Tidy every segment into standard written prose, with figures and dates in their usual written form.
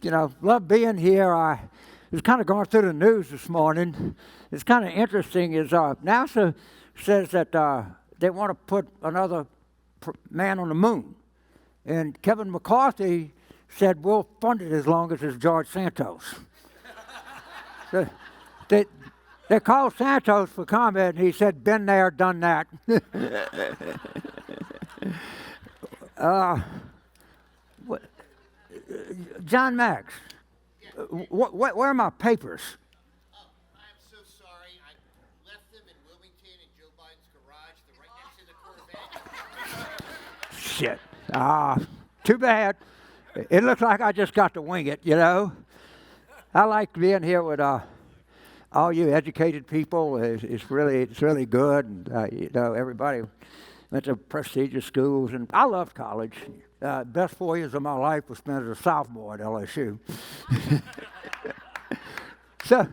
love being here. I was kind of going through the news this morning. It's kind of interesting is NASA says that they want to put another man on the moon. And Kevin McCarthy said, we'll fund it as long as it's George Santos. So they called Santos for comment, and he said, been there, done that. John Max, where are my papers? Oh, I'm so sorry. I left them in Wilmington in Joe Biden's garage. They're right next to the Corvette. Shit. Too bad. It looks like I just got to wing it, I like being here with all you educated people. It's really good, and everybody went to prestigious schools, and I loved college. Best 4 years of my life was spent as a sophomore at LSU. So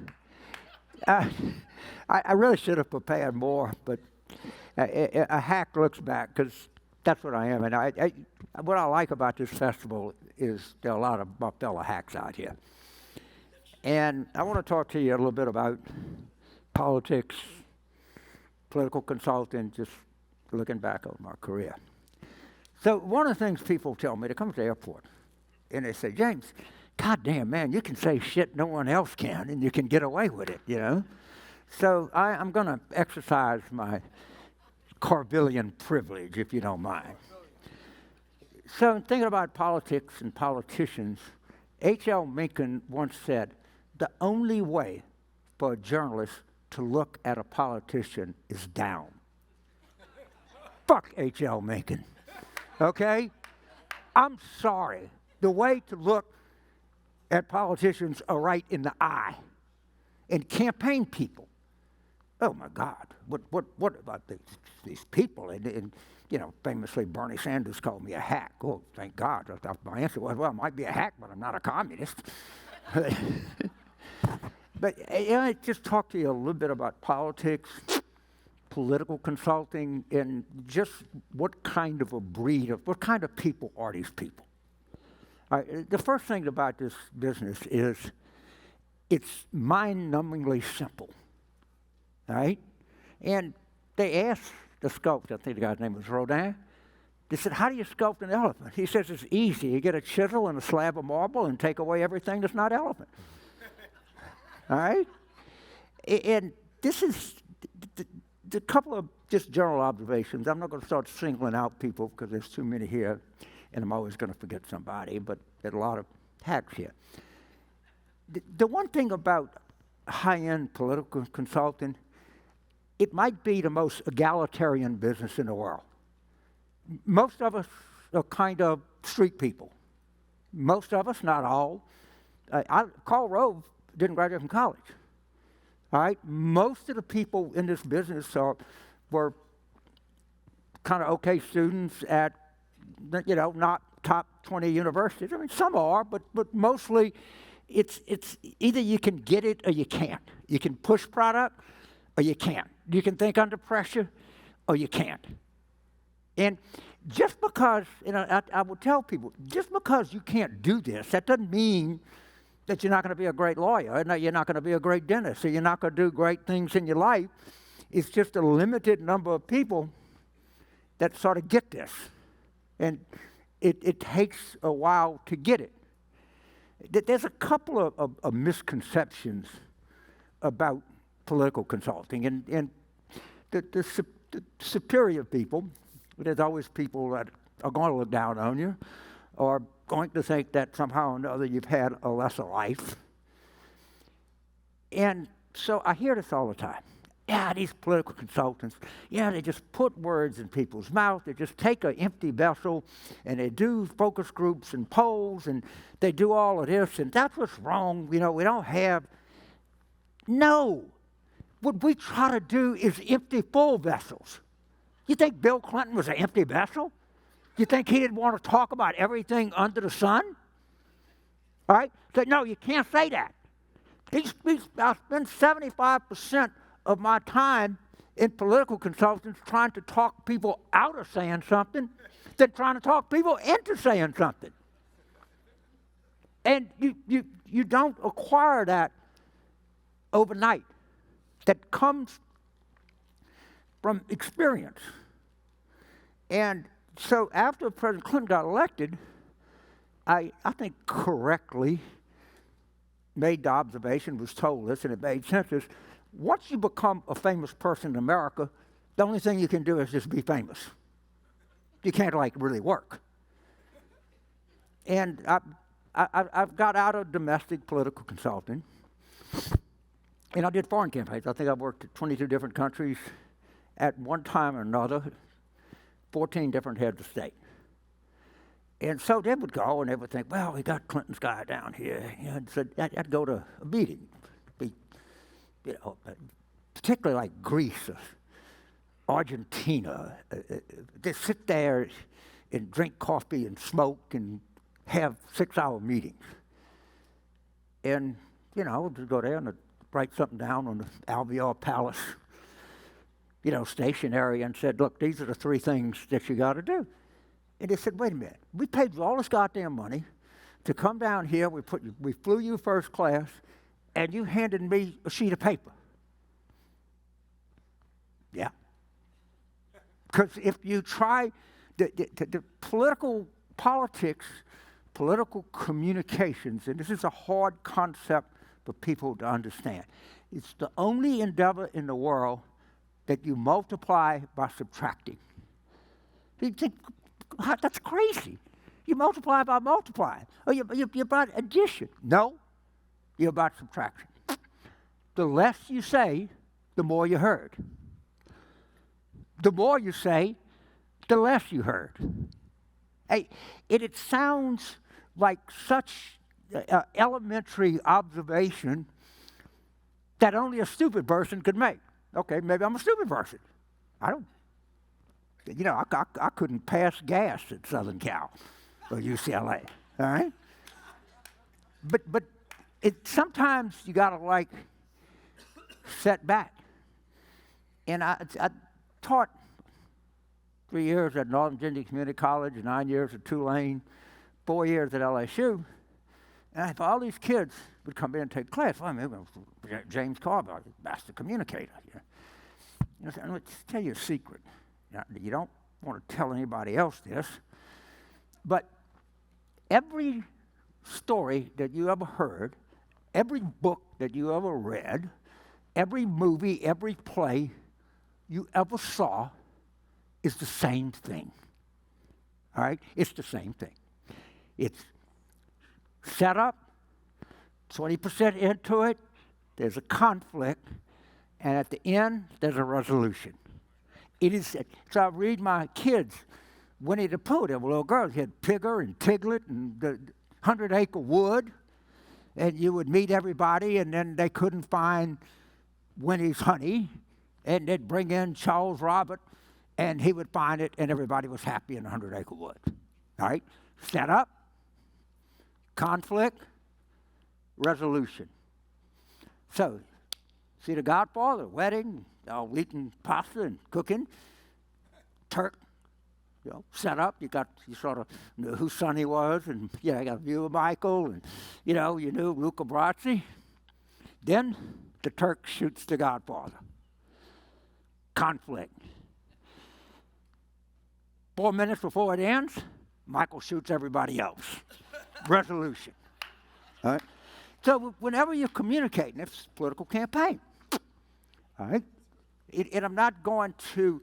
I really should have prepared more, but a hack looks back because that's what I am. And what I like about this festival is there are a lot of my fellow hacks out here. And I want to talk to you a little bit about politics, political consulting, just looking back over my career. So one of the things people tell me, they come to the airport, and they say, James, goddamn, man, you can say shit no one else can, and you can get away with it, So I'm going to exercise my Carvillian privilege, if you don't mind. So thinking about politics and politicians, H.L. Mencken once said, the only way for a journalist to look at a politician is down. Fuck H.L. Mencken. Okay? I'm sorry. The way to look at politicians are right in the eye. And campaign people. Oh my God. What about these people? And famously Bernie Sanders called me a hack. Oh, thank God. My answer was, well, I might be a hack, but I'm not a communist. But I just talk to you a little bit about politics, political consulting, and just what kind of what kind of people are these people? The first thing about this business is it's mind-numbingly simple, right? And they asked the sculptor, I think the guy's name was Rodin, they said, how do you sculpt an elephant? He says it's easy. You get a chisel and a slab of marble and take away everything that's not elephant. All right? And this is the couple of just general observations. I'm not going to start singling out people because there's too many here, and I'm always going to forget somebody, but there's a lot of hacks here. The one thing about high-end political consulting, it might be the most egalitarian business in the world. Most of us are kind of street people. Most of us, not all. Karl Rove didn't graduate from college. All right? Most of the people in this business were kind of okay students at, not top 20 universities. I mean, some are, but mostly it's either you can get it or you can't. You can push product or you can't. You can think under pressure or you can't. And just because, I will tell people, just because you can't do this, that doesn't mean that you're not going to be a great lawyer, and that you're not going to be a great dentist, or you're not going to do great things in your life. It's just a limited number of people that sort of get this. And it takes a while to get it. There's a couple of misconceptions about political consulting. And the superior people, there's always people that are going to look down on you, or going to think that somehow or another you've had a lesser life. And so I hear this all the time. Yeah, these political consultants, they just put words in people's mouth. They just take an empty vessel and they do focus groups and polls and they do all of this, and that's what's wrong. We don't have. No. What we try to do is empty full vessels. You think Bill Clinton was an empty vessel? You think he didn't want to talk about everything under the sun? All right? So, no, you can't say that. I spend 75% of my time in political consultants trying to talk people out of saying something than trying to talk people into saying something. And you don't acquire that overnight. That comes from experience. And so after President Clinton got elected, I think correctly made the observation, was told this, and it made sense, is once you become a famous person in America, the only thing you can do is just be famous. You can't, like, really work. And I've got out of domestic political consulting, and I did foreign campaigns. I think I've worked at 22 different countries at one time or another, 14 different heads of state. And so they would go and they would think, well, we got Clinton's guy down here. You know, so I'd go to a meeting, particularly like Greece, Argentina. They sit there and drink coffee and smoke and have 6-hour meetings. And, just go there and write something down on the Alvear Palace, stationery, and said, look, these are the 3 things that you got to do. And they said, wait a minute, we paid you all this goddamn money to come down here, we flew you first class, and you handed me a sheet of paper. Yeah. Because if you try, the politics, political communications, and this is a hard concept for people to understand, it's the only endeavor in the world that you multiply by subtracting. You think, that's crazy. You multiply by multiplying. Or you're about addition. No, you're about subtraction. The less you say, the more you heard. The more you say, the less you heard. Hey, it sounds like such elementary observation that only a stupid person could make. Okay, maybe I'm a stupid person. I couldn't pass gas at Southern Cal or UCLA, all right? But sometimes you gotta set back. And I taught 3 years at Northern Virginia Community College, 9 years at Tulane, 4 years at LSU. And if all these kids would come in and take class, James Carville, master communicator. And let's tell you a secret. Now, you don't want to tell anybody else this, but every story that you ever heard, every book that you ever read, every movie, every play you ever saw is the same thing. All right? It's the same thing. It's set up, 20% into it, there's a conflict, and at the end, there's a resolution. It is, so I read my kids, Winnie the Pooh, they were little girls. He had Pigger and Piglet and the 100-acre wood, and you would meet everybody, and then they couldn't find Winnie's honey, and they'd bring in Charles Robert, and he would find it, and everybody was happy in the 100-acre wood. All right? Set up, conflict, resolution. So, see The Godfather, wedding, all eating pasta and cooking. Turk, set up. You sort of knew whose son he was, and you got a view of Michael, and you knew Luca Brasi. Then the Turk shoots the Godfather. Conflict. 4 minutes before it ends, Michael shoots everybody else. Resolution. All right? So whenever you're communicating, it's a political campaign. All right? And I'm not going to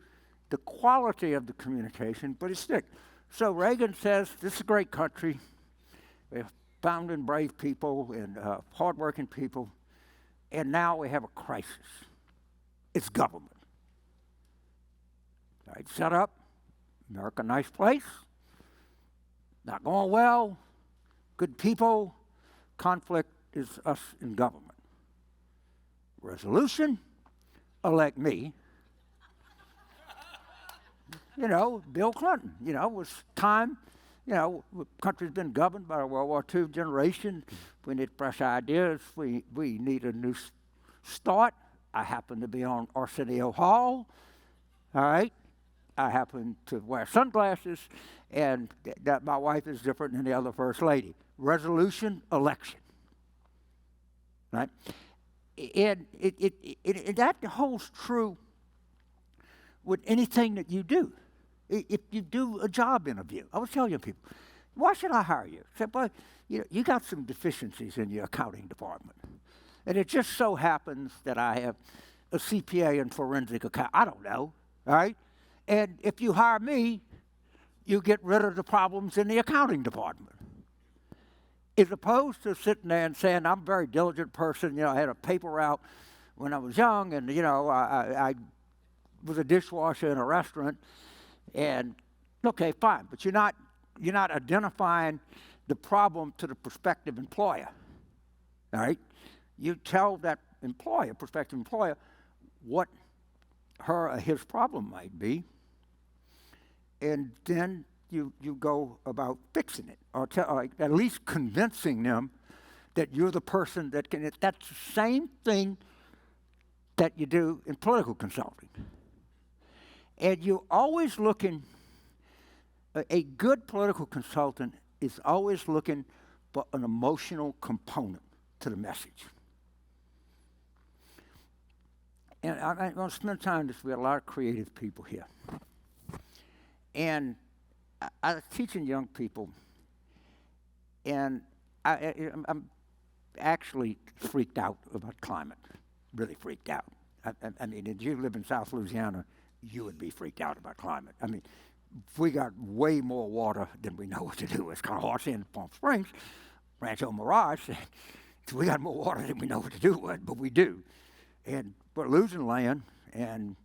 the quality of the communication, but it's thick. So Reagan says, this is a great country. We have founding brave people and hardworking people. And now we have a crisis. It's government. All right, set up. America, nice place. Not going well. Good people. Conflict is us in government. Resolution, elect me. Bill Clinton. It was time. The country's been governed by a World War II generation. We need fresh ideas. We need a new start. I happen to be on Arsenio Hall. All right. I happen to wear sunglasses, and that my wife is different than the other first lady. resolution, election. Right? And that holds true with anything that you do. If you do a job interview, I was telling people, why should I hire you? I said, well, you got some deficiencies in your accounting department. And it just so happens that I have a CPA in forensic account. I don't know, all right? And if you hire me, you get rid of the problems in the accounting department. As opposed to sitting there and saying, I'm a very diligent person, I had a paper route when I was young, and, I was a dishwasher in a restaurant, and, okay, fine, but you're not identifying the problem to the prospective employer, all right? You tell that employer, prospective employer, what her or his problem might be, and then you go about fixing it, or at least convincing them that you're the person that can. That's the same thing that you do in political consulting. And you're always looking, a good political consultant is always looking for an emotional component to the message. And I'm going to spend time with a lot of creative people here. And I was teaching young people, and I'm actually freaked out about climate, really freaked out. I mean, if you live in South Louisiana, you would be freaked out about climate. I mean, we got way more water than we know what to do. It's kind of hard in Palm Springs, Rancho Mirage. We got more water than we know what to do with, but we do. And we're losing land, and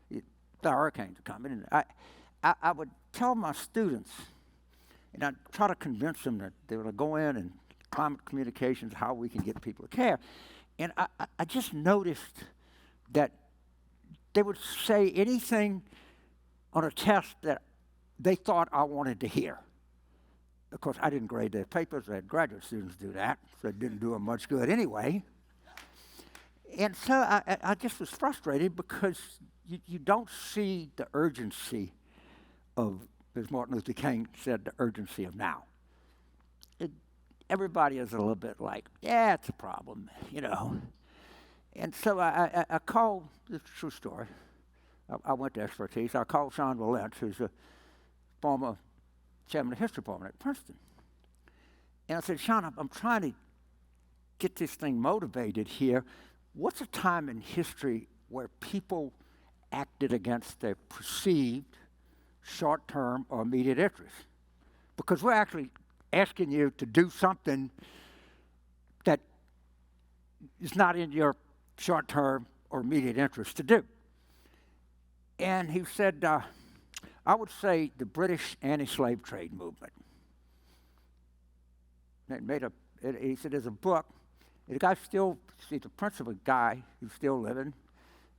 the hurricanes are coming. And I would tell my students, and I'd try to convince them that they were to go in and climate communications, how we can get people to care. And I just noticed that they would say anything on a test that they thought I wanted to hear. Of course, I didn't grade their papers. I had graduate students do that, so it didn't do them much good anyway. And so I just was frustrated because you don't see the urgency of, as Martin Luther King said, the urgency of now. Everybody is a little bit like, yeah, it's a problem, And so I called, this is a true story, I went to expertise. I called Sean Valence, who's a former chairman of the history department at Princeton. And I said, Sean, I'm trying to get this thing motivated here. What's a time in history where people acted against their perceived short-term or immediate interests? Because we're actually asking you to do something that is not in your short-term or immediate interest to do. And he said, I would say the British anti-slave trade movement. He said, there's a book. The guy's still, he's a principal guy who's still living,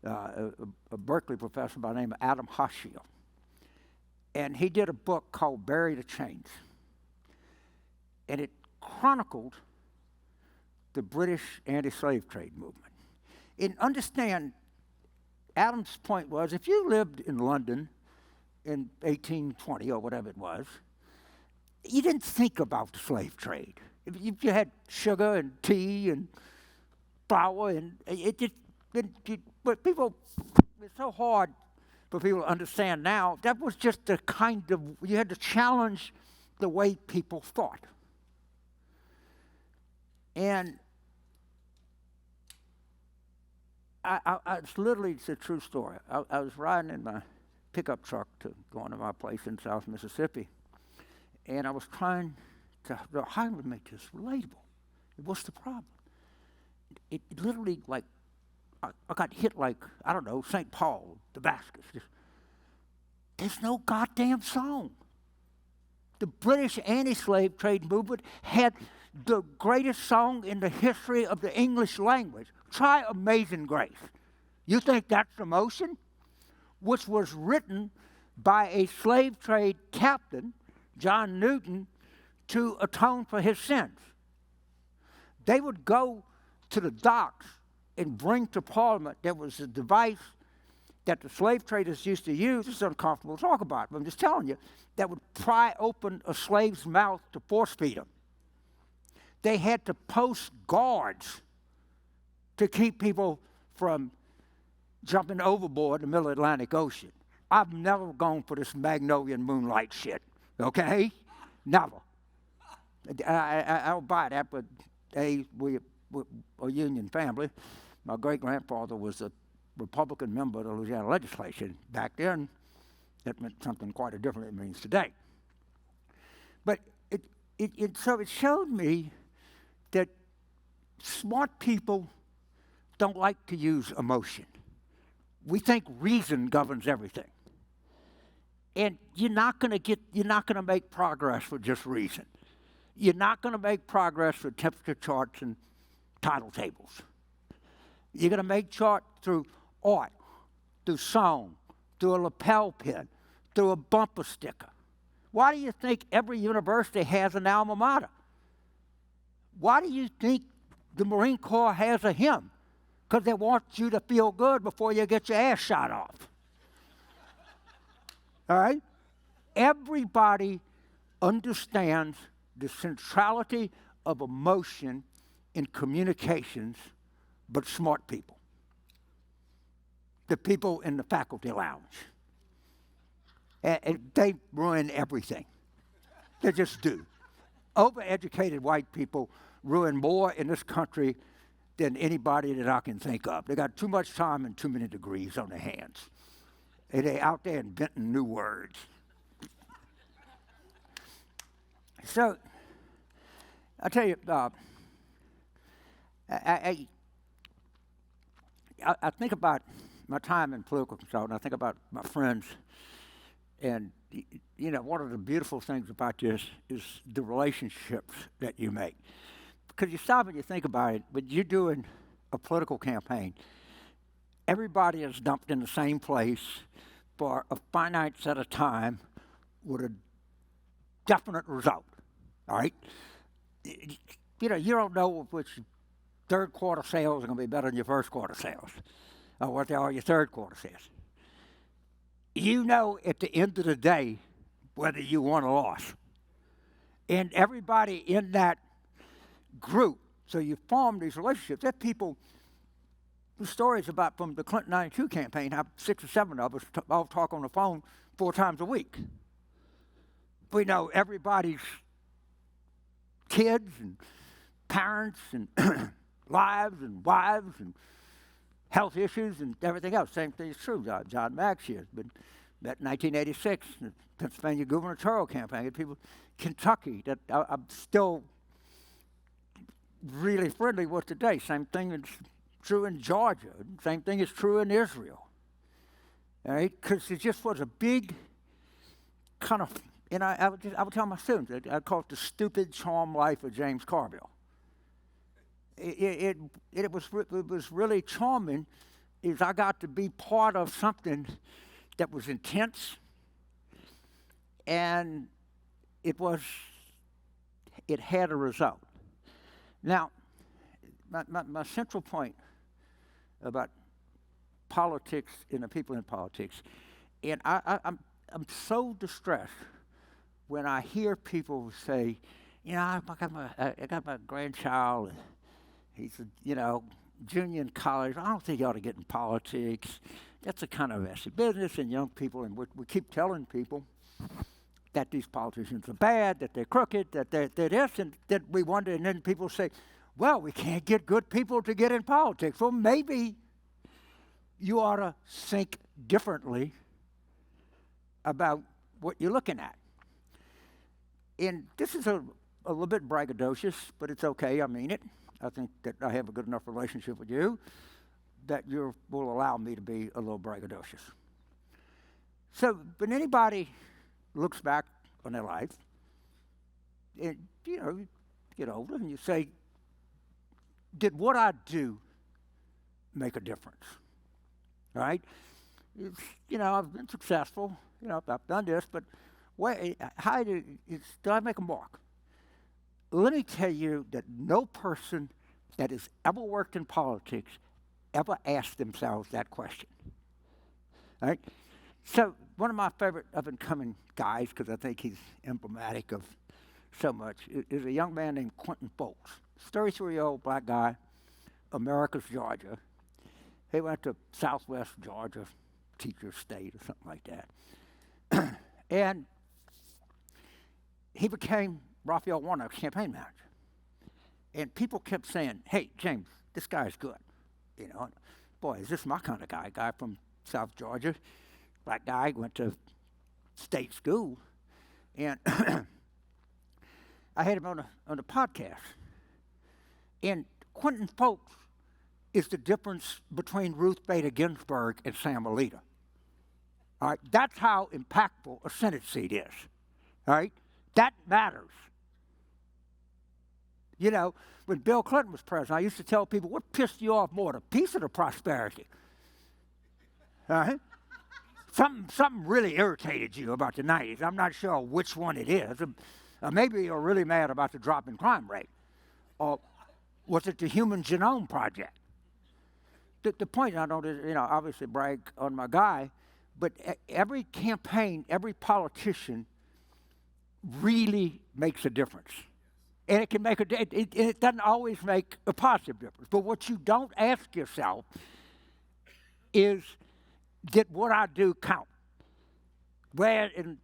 a Berkeley professor by the name of Adam Hochschild. And he did a book called Bury the Chains. And it chronicled the British anti-slave trade movement. And understand, Adam's point was, if you lived in London in 1820 or whatever it was, you didn't think about the slave trade. If you had sugar and tea and flour, and but people, it's so hard for people to understand now. That was just the kind of, you had to challenge the way people thought. And it's literally, it's a true story. I was riding in my pickup truck going to my place in South Mississippi, and I was trying to how to make this relatable. What's the problem? It literally, like, I got hit like, I don't know, St. Paul, Damascus. There's no goddamn song. The British anti-slave trade movement had the greatest song in the history of the English language. Try Amazing Grace. You think that's emotion? Which was written by a slave trade captain, John Newton, to atone for his sins. They would go to the docks and bring to Parliament, there was a device that the slave traders used to use. It's uncomfortable to talk about, but I'm just telling you, that would pry open a slave's mouth to force feed him. They had to post guards to keep people from jumping overboard in the middle of the Atlantic Ocean. I've never gone for this Magnolian moonlight shit, okay? Never. I don't buy that, but we're a Union family. My great-grandfather was a Republican member of the Louisiana legislature. Back then, that meant something quite different than it means today. But so it showed me that smart people don't like to use emotion. We think reason governs everything. And you're not going to make progress with just reason. You're not going to make progress with temperature charts and title tables. You're going to make chart through art, through song, through a lapel pin, through a bumper sticker. Why do you think every university has an alma mater? Why do you think the Marine Corps has a hymn? Because they want you to feel good before you get your ass shot off. All right? Everybody understands the centrality of emotion in communications, but smart people. The people in the faculty lounge. And they ruin everything. They just do. Overeducated white people ruin more in this country than anybody that I can think of. They got too much time and too many degrees on their hands. And they're out there inventing new words. So, I'll tell you, I think about my time in political consulting. I think about my friends. And, you know, one of the beautiful things about this is the relationships that you make. Because you stop and you think about it, when you're doing a political campaign, everybody is dumped in the same place for a finite set of time with a definite result, all right? You know, you don't know which third quarter sales are going to be better than your first quarter sales, or what they are your third quarter sales. You know at the end of the day whether you won or lost. And everybody in that group, so you form these relationships. There are people, the stories about from the Clinton 92 campaign, how 6 or 7 of us all talk on the phone 4 times a week. We know everybody's kids and parents and lives and wives and health issues and everything else. Same thing is true. John Max here has been met in 1986 in the Pennsylvania gubernatorial campaign. People, Kentucky, that I'm still really friendly with today. Same thing is true in Georgia. Same thing is true in Israel. All right, because it just was a big kind of, and I would tell my students, I call it the stupid charm life of James Carville. It was really charming, is I got to be part of something that was intense, and it had a result. Now, my central point about politics and the people in politics, and I'm so distressed when I hear people say, you know, I got my grandchild, and he's junior in college. I don't think you ought to get in politics. That's a kind of messy business, and young people, and we keep telling people that these politicians are bad, that they're crooked, that they're this, and that we wonder, and then people say, well, we can't get good people to get in politics. Well, maybe you ought to think differently about what you're looking at. And this is a little bit braggadocious, but it's okay, I mean it. I think that I have a good enough relationship with you that you will allow me to be a little braggadocious. So, when anybody looks back on their life, and, you get older and you say, did what I do make a difference? All right? I've been successful. I've done this, but did I make a mark? Let me tell you that no person that has ever worked in politics ever asked themselves that question. All right? So one of my favorite up-and-coming guys, because I think he's emblematic of so much is a young man named Quentin Folks, 33-year-old black guy, Americus, Georgia. He went to Southwest Georgia Teacher State or something like that. And he became Raphael Warnock's campaign manager. And people kept saying, hey, James, this guy's good. You know, boy, is this my kind of guy? Guy from South Georgia, black guy, went to state school. And I had him on a podcast. And Quentin Folks is the difference between Ruth Bader Ginsburg and Sam Alito. All right, that's how impactful a Senate seat is. All right, that matters. You know, when Bill Clinton was president, I used to tell people, what pissed you off more, the peace or the prosperity? All right? Something really irritated you about the 90s. I'm not sure which one it is. Maybe you're really mad about the drop in crime rate. Or was it the Human Genome Project? The point, I don't, obviously brag on my guy, but every campaign, every politician really makes a difference. And it can make it doesn't always make a positive difference. But what you don't ask yourself is, did what I do count? Where in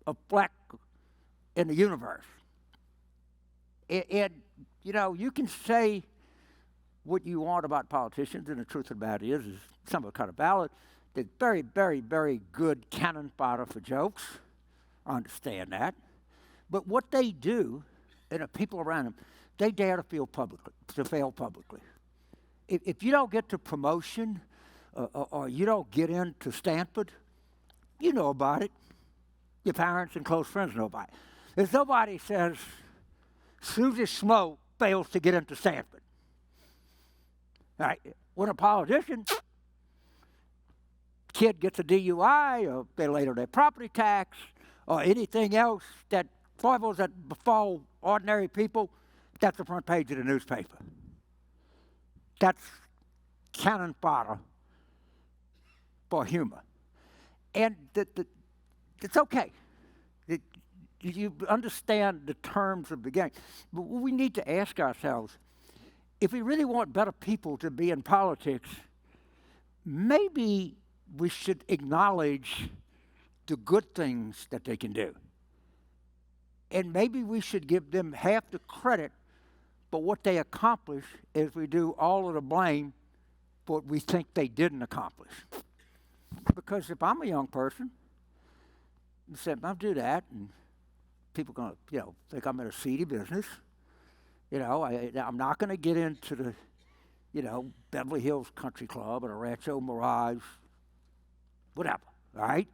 a black in the universe? And you can say what you want about politicians, and the truth of the matter is some of it kind of valid. They're very, very, very good cannon fodder for jokes. I understand that. But what they do, and the people around them, they dare to fail publicly. If you don't get to promotion or you don't get into Stanford, you know about it. Your parents and close friends know about it. There's nobody says, Susie Schmo fails to get into Stanford. All right. When a politician, kid gets a DUI, or they later their property tax, or anything else that foibles that befall ordinary people, that's the front page of the newspaper. That's cannon fodder for humor. And it's okay. You understand the terms of the game. But we need to ask ourselves, if we really want better people to be in politics, maybe we should acknowledge the good things that they can do. And maybe we should give them half the credit for what they accomplish as we do all of the blame for what we think they didn't accomplish. Because if I'm a young person, and say, I'll do that, and people are going to, think I'm in a seedy business. I'm not going to get into the, Beverly Hills Country Club or a Rancho Mirage, whatever, all right?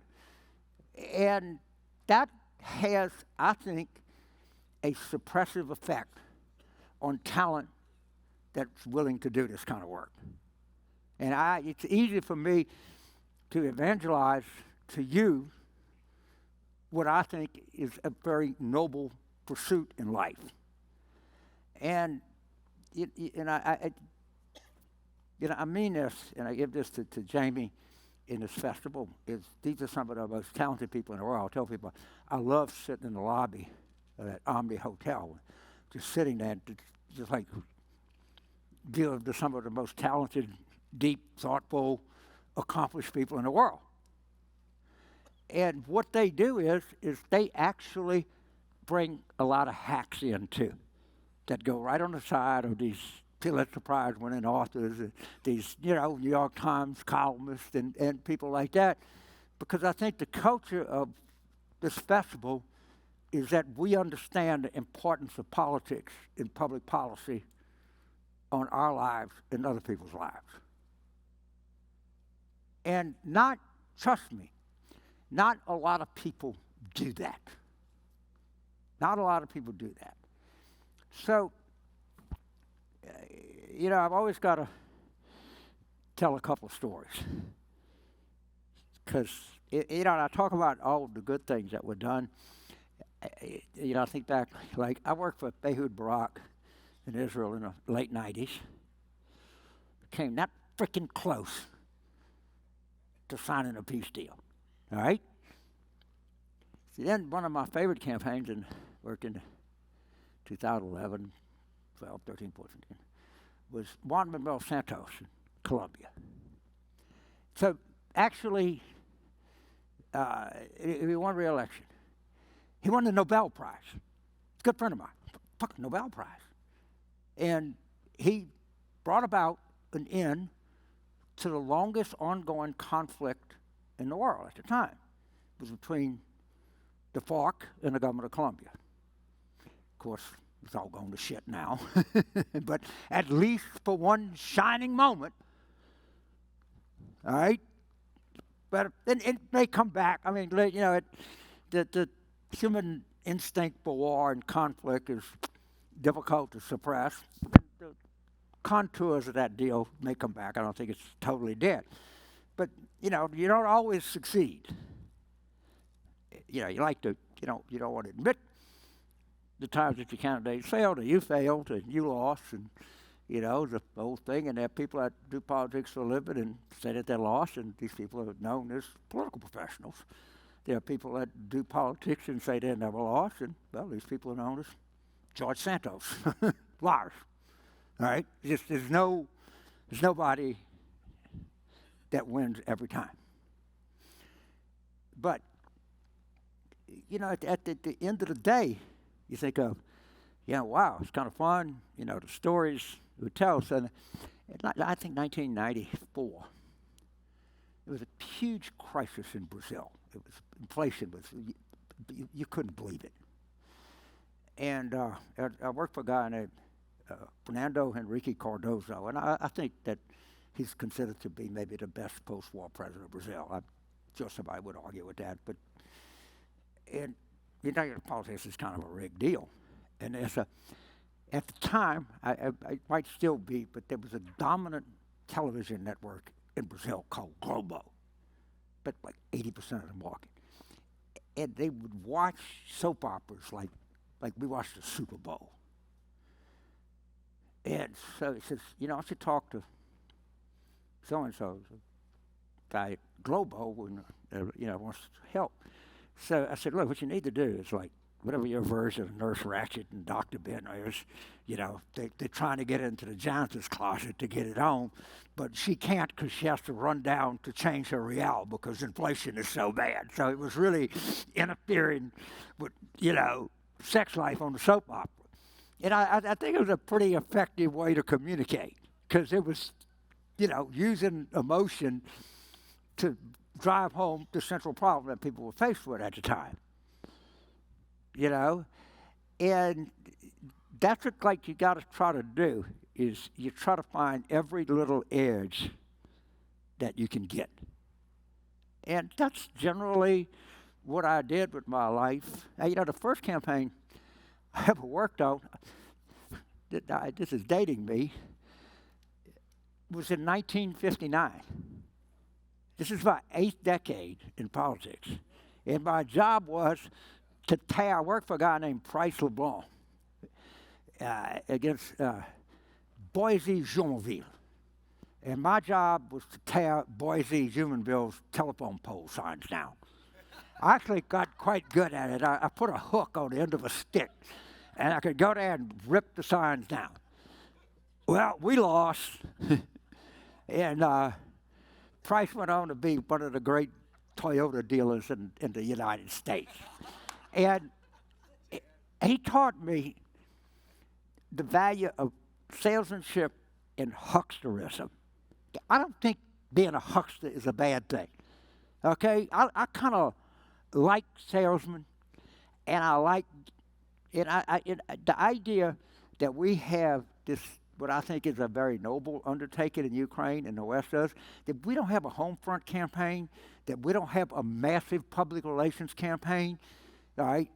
And that has, I think, a suppressive effect on talent that's willing to do this kind of work. And it's easy for me to evangelize to you what I think is a very noble pursuit in life. And I mean this, and I give this to Jamie in this festival, these are some of the most talented people in the world. I tell people, I love sitting in the lobby of that Omni Hotel, just sitting there, just like dealing with some of the most talented, deep, thoughtful, accomplished people in the world. And what they do is they actually bring a lot of hacks in too, that go right on the side of these Pulitzer Prize winning authors, these, New York Times columnists and people like that. Because I think the culture of this festival is that we understand the importance of politics in public policy on our lives and other people's lives. And trust me, not a lot of people do that. Not a lot of people do that. So, I've always got to tell a couple of stories. Because, I talk about all the good things that were done. I think back, like, I worked for Ehud Barak in Israel in the late 90s. Came that freaking close to signing a peace deal. All right? See, then one of my favorite campaigns, and worked in the 2011, 12, 13, 14, was Juan Manuel Santos in Colombia. So actually, he won re-election. He won the Nobel Prize. A good friend of mine. Fucking Nobel Prize. And he brought about an end to the longest ongoing conflict in the world at the time. It was between the FARC and the government of Colombia. Of course, it's all going to shit now. But at least for one shining moment, all right? But it may come back. I mean, you know, the human instinct for war and conflict is difficult to suppress. The contours of that deal may come back. I don't think it's totally dead. But, you know, you don't always succeed. You know, you like to, you don't want to admit the times that your candidates failed, or you failed, and you lost, and, you know, the whole thing. And there are people that do politics for a living and say that they lost, and these people are known as political professionals. There are people that do politics and say they never lost, and, well, these people are known as George Santos, liars. All right? Just there's nobody that wins every time. But, you know, at the end of the day, you think of, you know, wow, it's kind of fun, you know, the stories we tell. So, I think 1994, it was a huge crisis in Brazil. It was inflation was, you couldn't believe it. And I worked for a guy named Fernando Henrique Cardoso, and I think that he's considered to be maybe the best post-war president of Brazil. I'm sure somebody would argue with that, but and you know, politics is kind of a rigged deal. And at the time, I might still be, but there was a dominant television network in Brazil called Globo, but like 80% of the market. And they would watch soap operas like we watched the Super Bowl. And so he says, you know, I should talk to so-and-so, the guy at Globo, and, you know, wants help. So I said, look, what you need to do is like, whatever your version of Nurse Ratched and Dr. Ben is, you know, they're trying to get into the janitor's closet to get it on, but she can't because she has to run down to change her real because inflation is so bad. So it was really interfering with, you know, sex life on the soap opera. And I think it was a pretty effective way to communicate because it was, you know, using emotion to drive home the central problem that people were faced with at the time. You know, and that's what like you got to try to do is you try to find every little edge that you can get. And that's generally what I did with my life. Now, you know, the first campaign I ever worked on, this is dating me, was in 1959. This is my 8th decade in politics. And my job was I worked for a guy named Price LeBlanc against Boise Jumonville. And my job was to tear Boise Jumonville's telephone pole signs down. I actually got quite good at it. I put a hook on the end of a stick, and I could go there and rip the signs down. Well, we lost, and Price went on to be one of the great Toyota dealers in the United States. And he taught me the value of salesmanship and hucksterism. I don't think being a huckster is a bad thing. Okay? I kind of like salesmen, and I like the idea that we have this, what I think is a very noble undertaking in Ukraine and the West does, that we don't have a home front campaign, that we don't have a massive public relations campaign. All right,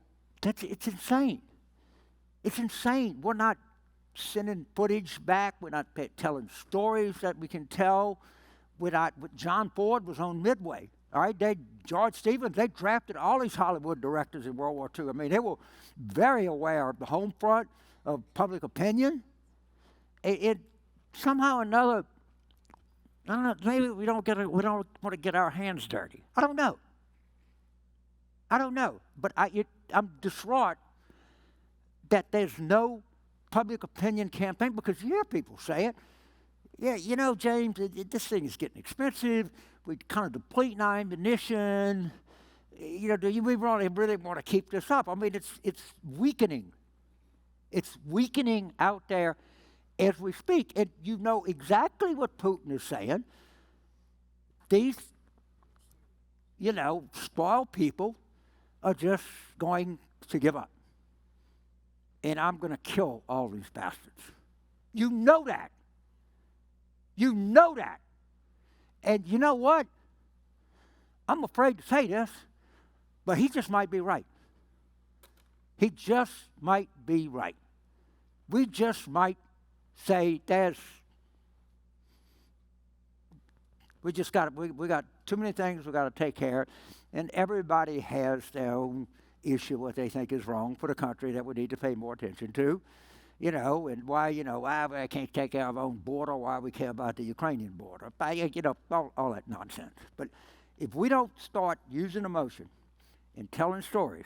it's insane. It's insane. We're not sending footage back. We're not telling stories that we can tell. John Ford was on Midway. All right, George Stevens, they drafted all these Hollywood directors in World War II. I mean, they were very aware of the home front, of public opinion. It somehow or another, I don't know, maybe we don't want to get our hands dirty. I don't know, but I'm distraught that there's no public opinion campaign, because you hear people say it. Yeah, you know, James, this thing is getting expensive. We're kind of depleting our ammunition. You know, we really want to keep this up? I mean, it's weakening. It's weakening out there as we speak. And you know exactly what Putin is saying. These, you know, spoiled people are just going to give up. And I'm going to kill all these bastards. You know that. You know that. And you know what? I'm afraid to say this, but he just might be right. He just might be right. We just might say we got too many things we got to take care of, and everybody has their own issue, what they think is wrong for the country that we need to pay more attention to. You know, and why we can't take care of our own border, why we care about the Ukrainian border, you know, all that nonsense. But if we don't start using emotion and telling stories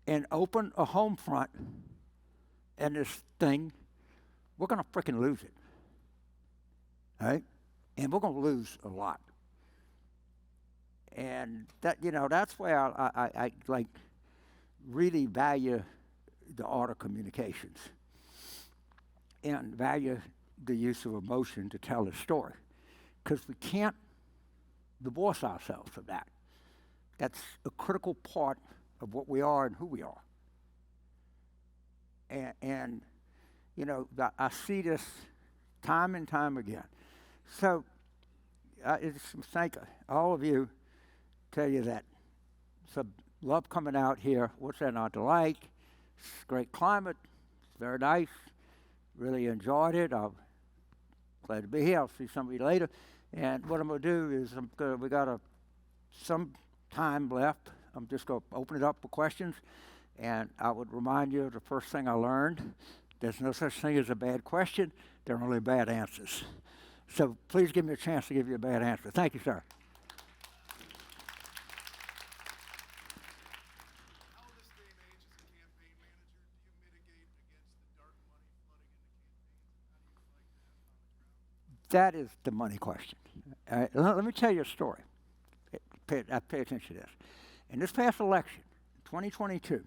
and open a home front and this thing, we're going to frickin' lose it, right? And we're going to lose a lot. And that, you know, that's where I like really value the art of communications and value the use of emotion to tell a story, because we can't divorce ourselves from that. That's a critical part of what we are and who we are. And you know, I see this time and time again. So I just thank all of you, tell you that some love coming out here. What's that not to like? It's great climate. It's very nice. Really enjoyed it. I'm glad to be here. I'll see some of you later. And what I'm going to do is we got some time left. I'm just going to open it up for questions. And I would remind you of the first thing I learned. There's no such thing as a bad question. There are only bad answers. So please give me a chance to give you a bad answer. Thank you, sir. How in this day and age, as a campaign manager, do you mitigate against the dark money flooding into campaigns? How do you fight that on the ground? That is the money question. Let me tell you a story. Pay attention to this. In this past election, 2022,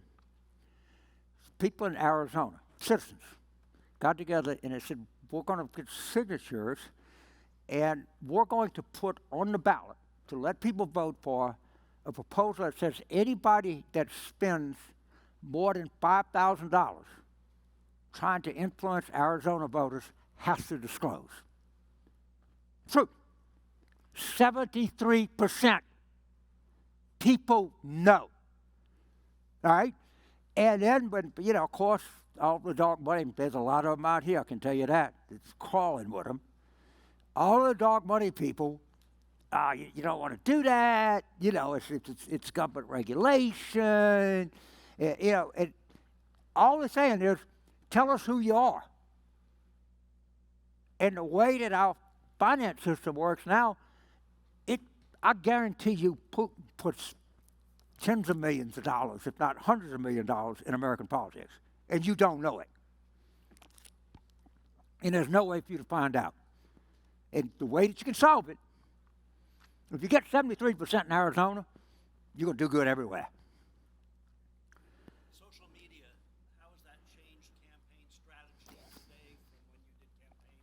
people in Arizona, citizens, got together and they said, we're going to get signatures and we're going to put on the ballot to let people vote for a proposal that says anybody that spends more than $5,000 trying to influence Arizona voters has to disclose. True. 73% people know. All right? And then, when, you know, of course, all the dark money, there's a lot of them out here, I can tell you that. It's crawling with them. All the dark money people, you don't want to do that. You know, it's government regulation. You know, all they're saying is, tell us who you are. And the way that our finance system works now, I guarantee you puts tens of millions of dollars, if not hundreds of millions of dollars, in American politics. And you don't know it. And there's no way for you to find out. And the way that you can solve it, if you get 73% in Arizona, you're going to do good everywhere. Social media, how has that changed campaign strategy today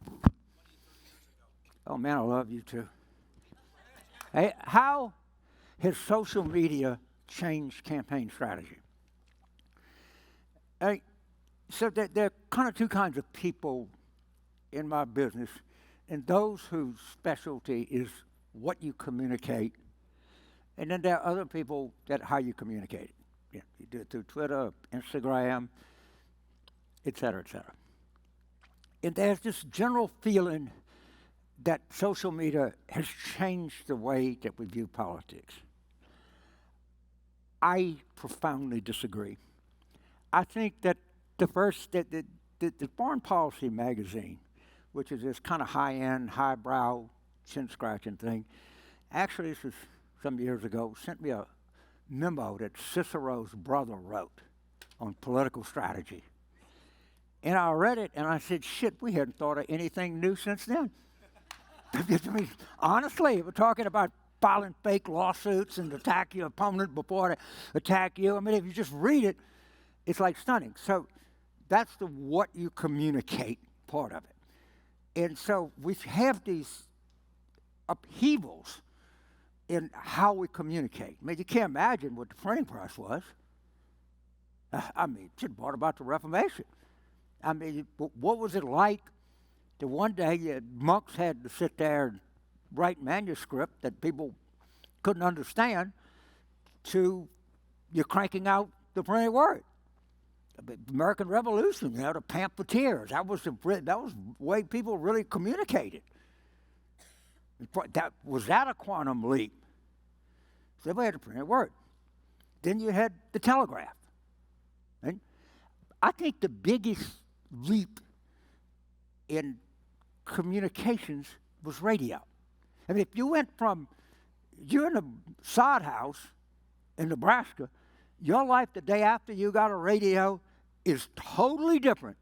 from when you did campaign 20, 30 years ago? Oh, man, I love you too. Hey, how has social media changed campaign strategy? So there are kind of two kinds of people in my business, and those whose specialty is what you communicate, and then there are other people that how you communicate it. Yeah, you do it through Twitter, Instagram, et cetera, et cetera. And there's this general feeling that social media has changed the way that we view politics. I profoundly disagree. I think that the Foreign Policy magazine, which is this kind of high-end, highbrow, chin-scratching thing, actually, this was some years ago, sent me a memo that Cicero's brother wrote on political strategy. And I read it, and I said, shit, we hadn't thought of anything new since then. I mean, honestly, we're talking about filing fake lawsuits and attack your opponent before they attack you. I mean, if you just read it, it's like stunning. So that's the what you communicate part of it. And so we have these upheavals in how we communicate. I mean, you can't imagine what the printing press was. I mean, shit, what about the Reformation? I mean, what was it like that one day monks had to sit there and write manuscript that people couldn't understand to you're cranking out the printed word? The American Revolution, you know, the pamphleteers, that was the way people really communicated. Was that a quantum leap? So everybody had a printed word. Then you had the telegraph. And I think the biggest leap in communications was radio. I mean, if you went from, you're in a sod house in Nebraska, your life the day after you got a radio is totally different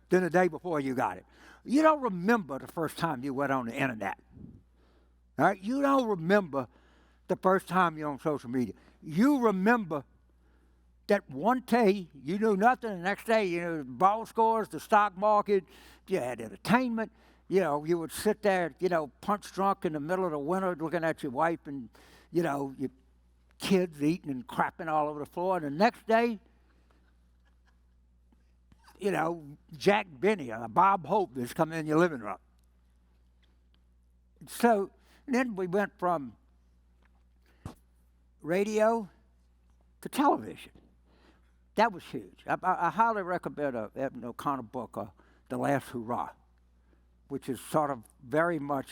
than the day before you got it. You don't remember the first time you went on the internet. All right? You don't remember the first time you're on social media. You remember that one day you knew nothing, the next day you knew the ball scores, the stock market, you had entertainment. You know, you would sit there, you know, punch drunk in the middle of the winter looking at your wife and, you know, your kids eating and crapping all over the floor. And the next day, you know, Jack Benny or Bob Hope is coming in your living room. So then we went from radio to television. That was huge. I highly recommend Evan O'Connor book, The Last Hurrah, which is sort of very much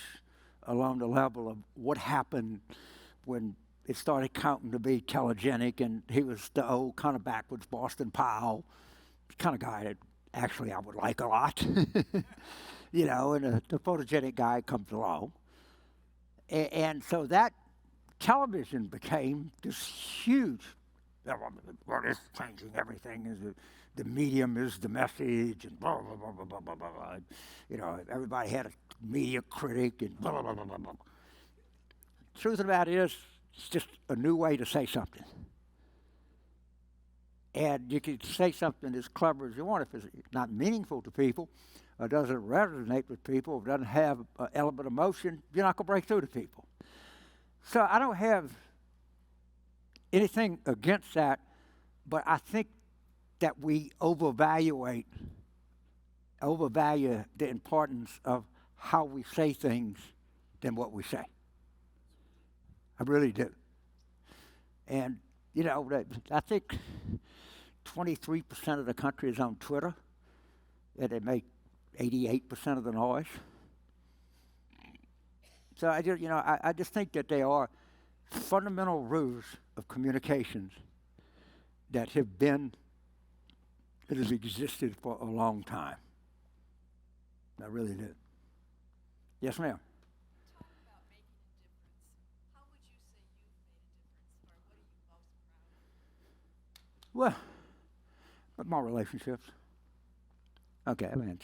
along the level of what happened when it started counting to be telegenic, and he was the old kind of backwards Boston Powell, kind of guy that actually I would like a lot, you know, and the photogenic guy comes along. And so that television became this huge, what is changing everything is the medium is the message and blah, blah, blah, blah, blah, blah, blah, blah. You know, everybody had a media critic and blah, blah, blah, blah, blah, blah. Truth of the matter is, it's just a new way to say something. And you can say something as clever as you want. If it's not meaningful to people, or doesn't resonate with people, or doesn't have an element of emotion, you're not going to break through to people. So I don't have anything against that, but I think that we overvalue the importance of how we say things than what we say. I really do. And, you know, I think 23% of the country is on Twitter, and they make 88% of the noise. So I just think that they are fundamental rules of communications that have existed for a long time. I really do. Yes, ma'am. Talk about making a difference. How would you say you've made a difference, or what are you most proud of? Well, but my relationships. Okay, I mean,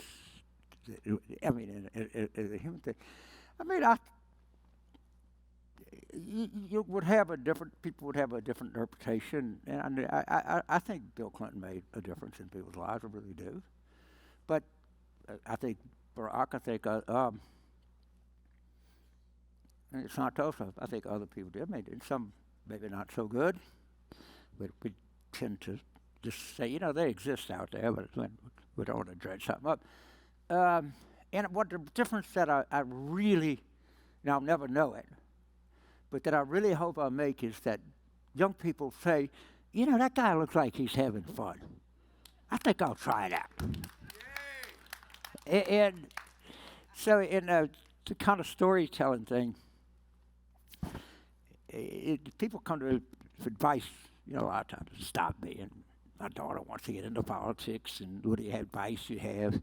it's a human thing. I mean, you would have people would have a different interpretation, and I think Bill Clinton made a difference in people's lives. I really do. But I think Barack, and Santos, I think other people did. I mean, some maybe not so good, but we tend to just say, you know, they exist out there, but we don't want to dredge something up. And what the difference that I really, now I'll never know it, but that I really hope I make is that young people say, you know, that guy looks like he's having fun. I think I'll try that. And so in the kind of storytelling thing, people come to for advice, you know, a lot of times, stop me, and my daughter wants to get into politics, and what advice you have.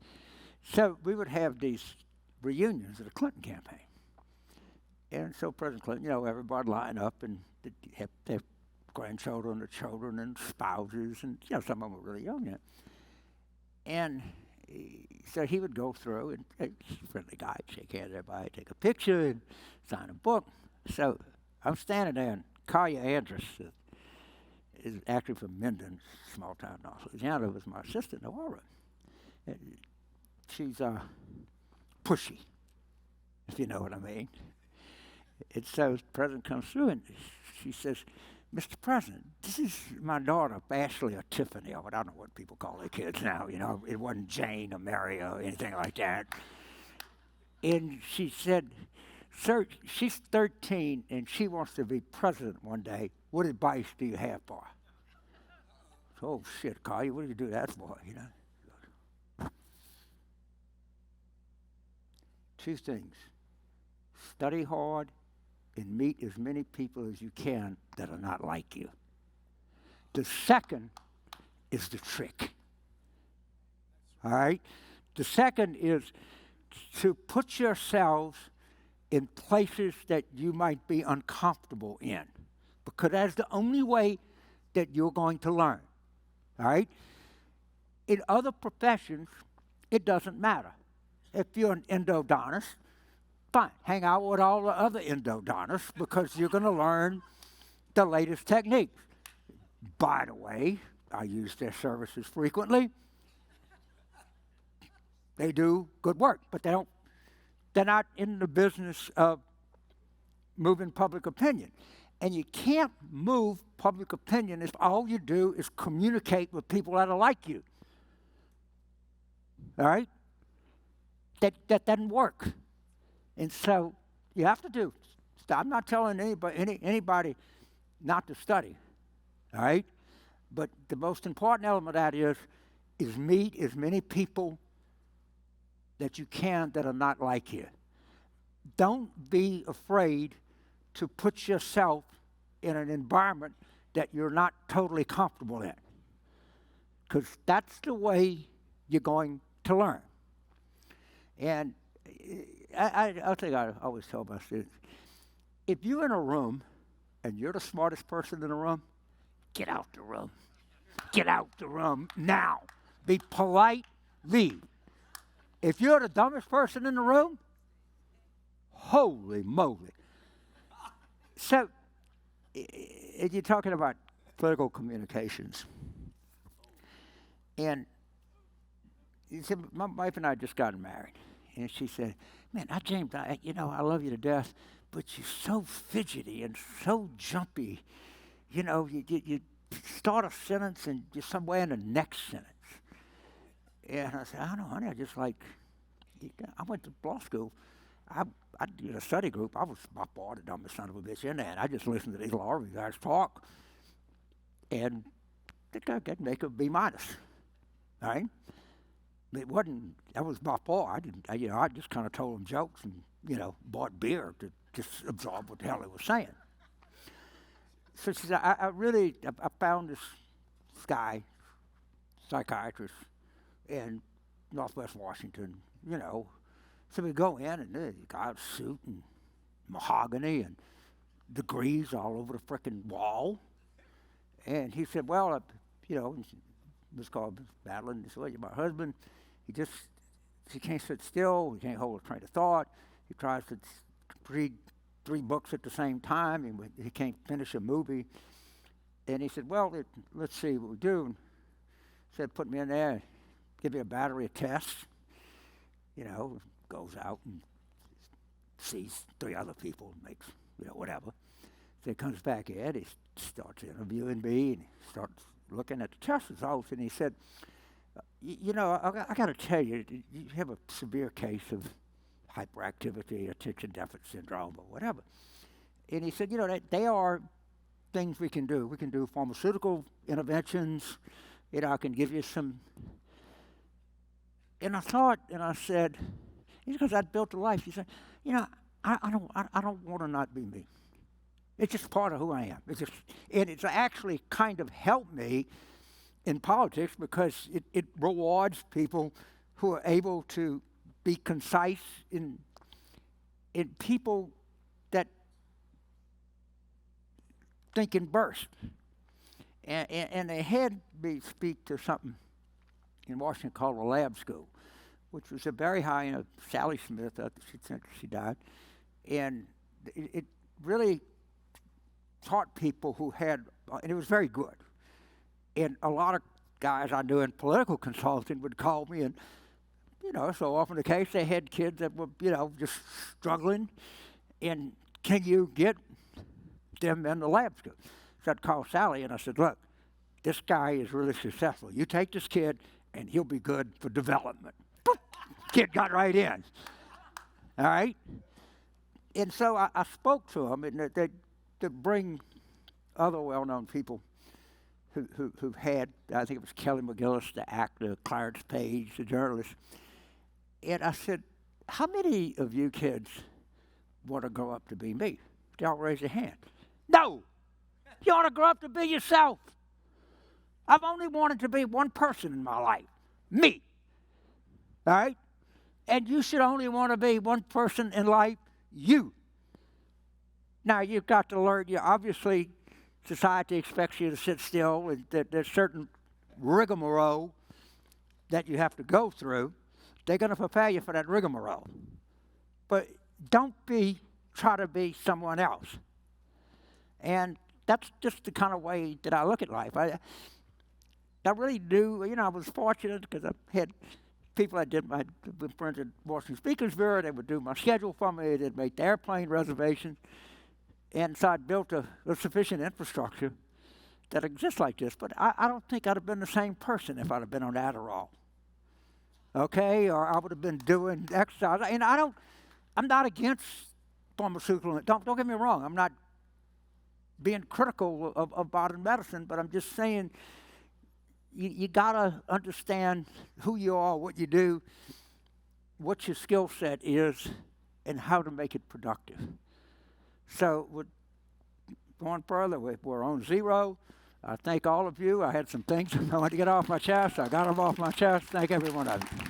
So we would have these reunions of the Clinton campaign. And so President Clinton, you know, everybody line up, and they have their grandchildren or children and spouses, and, you know, some of them were really young yet. And So he would go through and friendly guy, shake hands with everybody, take a picture, and sign a book. So I'm standing there, and Collier Andrus is actually from Minden, small town in North Louisiana, was my assistant in the war room. And she's pushy, if you know what I mean. And so the president comes through, and she says, Mr. President, this is my daughter, Ashley or Tiffany, or I don't know what people call their kids now, you know. It wasn't Jane or Mary or anything like that. And she said, sir, she's 13 and she wants to be president one day. What advice do you have for her? So, oh shit, Collier, what do you do that for, you know? Two things. Study hard and meet as many people as you can that are not like you. The second is the trick. All right? The second is to put yourselves in places that you might be uncomfortable in, because that's the only way that you're going to learn. All right? In other professions, it doesn't matter. If you're an endodontist, fine, hang out with all the other endodontists because you're going to learn the latest techniques. By the way, I use their services frequently. They do good work, but they're not in the business of moving public opinion. And you can't move public opinion if all you do is communicate with people that are like you. All right? That doesn't work. And so you have to do. I'm not telling anybody not to study, all right? But the most important element of that is meet as many people that you can that are not like you. Don't be afraid to put yourself in an environment that you're not totally comfortable in, because that's the way you're going to learn. And I think I always tell my students, if you're in a room and you're the smartest person in the room, get out the room. Get out the room now. Be polite, leave. If you're the dumbest person in the room, holy moly. So, if you're talking about political communications, and you said, my wife and I just got married. And she said, man, James, I love you to death, but you're so fidgety and so jumpy. You know, you start a sentence and you're somewhere in the next sentence. And I said, I don't know, honey, I went to law school. I did a study group. I was by far the dumbest son of a bitch in there. And I just listened to these law review guys talk. And I think I could make a B-, all right? It wasn't, that was by far. I just kind of told them jokes and, bought beer to just absorb what the hell they were saying. So she said, I found this guy, psychiatrist, in Northwest Washington, So we go in, and the guy with a suit and mahogany and degrees all over the frickin' wall. And he said, well, Miss Carville battling. He said, well, you're my husband. He can't sit still. He can't hold a train of thought. He tries to read 3 books at the same time, and he can't finish a movie. And he said, well, let's see what we do. He said, put me in there, give me a battery of tests. Goes out and sees 3 other people, makes, whatever. So he comes back in, he starts interviewing me, and he starts looking at the test results, and he said, I got to tell you, you have a severe case of hyperactivity, attention deficit syndrome, or whatever. And he said, they are things we can do. We can do pharmaceutical interventions. I can give you some. And I thought, and I said, because I'd built a life. He said, I don't want to not be me. It's just part of who I am. And it's actually kind of helped me in politics because it rewards people who are able to be concise in people that think in bursts. And they had me speak to something in Washington called a lab school. which was a very high end of Sally Smith. She died. And it really taught people who had, and it was very good. And a lot of guys I knew in political consulting would call me, and, so often the case, they had kids that were, just struggling. And can you get them in the lab school? So I'd call Sally, and I said, look, this guy is really successful. You take this kid, and he'll be good for development. Boop, kid got right in. All right? And so I spoke to him, and they bring other well-known people who've had, I think it was Kelly McGillis, the actor, Clarence Page, the journalist. And I said, how many of you kids want to grow up to be me? They all raise their hand. No! You ought to grow up to be yourself. I've only wanted to be one person in my life. Me. All right? And you should only want to be one person in life, you. Now, you've got to learn, obviously, society expects you to sit still, and there's certain rigmarole that you have to go through. They're going to prepare you for that rigmarole. But don't try to be someone else. And that's just the kind of way that I look at life. I really do, I was fortunate because I had people I did my friends at Washington Speakers Bureau. They would do my schedule for me. They'd make the airplane reservations. And so I built a sufficient infrastructure that exists like this. But I don't think I'd have been the same person if I'd have been on Adderall. Okay? Or I would have been doing exercise. And I'm not against pharmaceutical. Don't get me wrong. I'm not being critical of modern medicine, but I'm just saying you got to understand who you are, what you do, what your skill set is, and how to make it productive. So going further, we're on zero. I thank all of you. I had some things I wanted to get off my chest. I got them off my chest. Thank every one of you.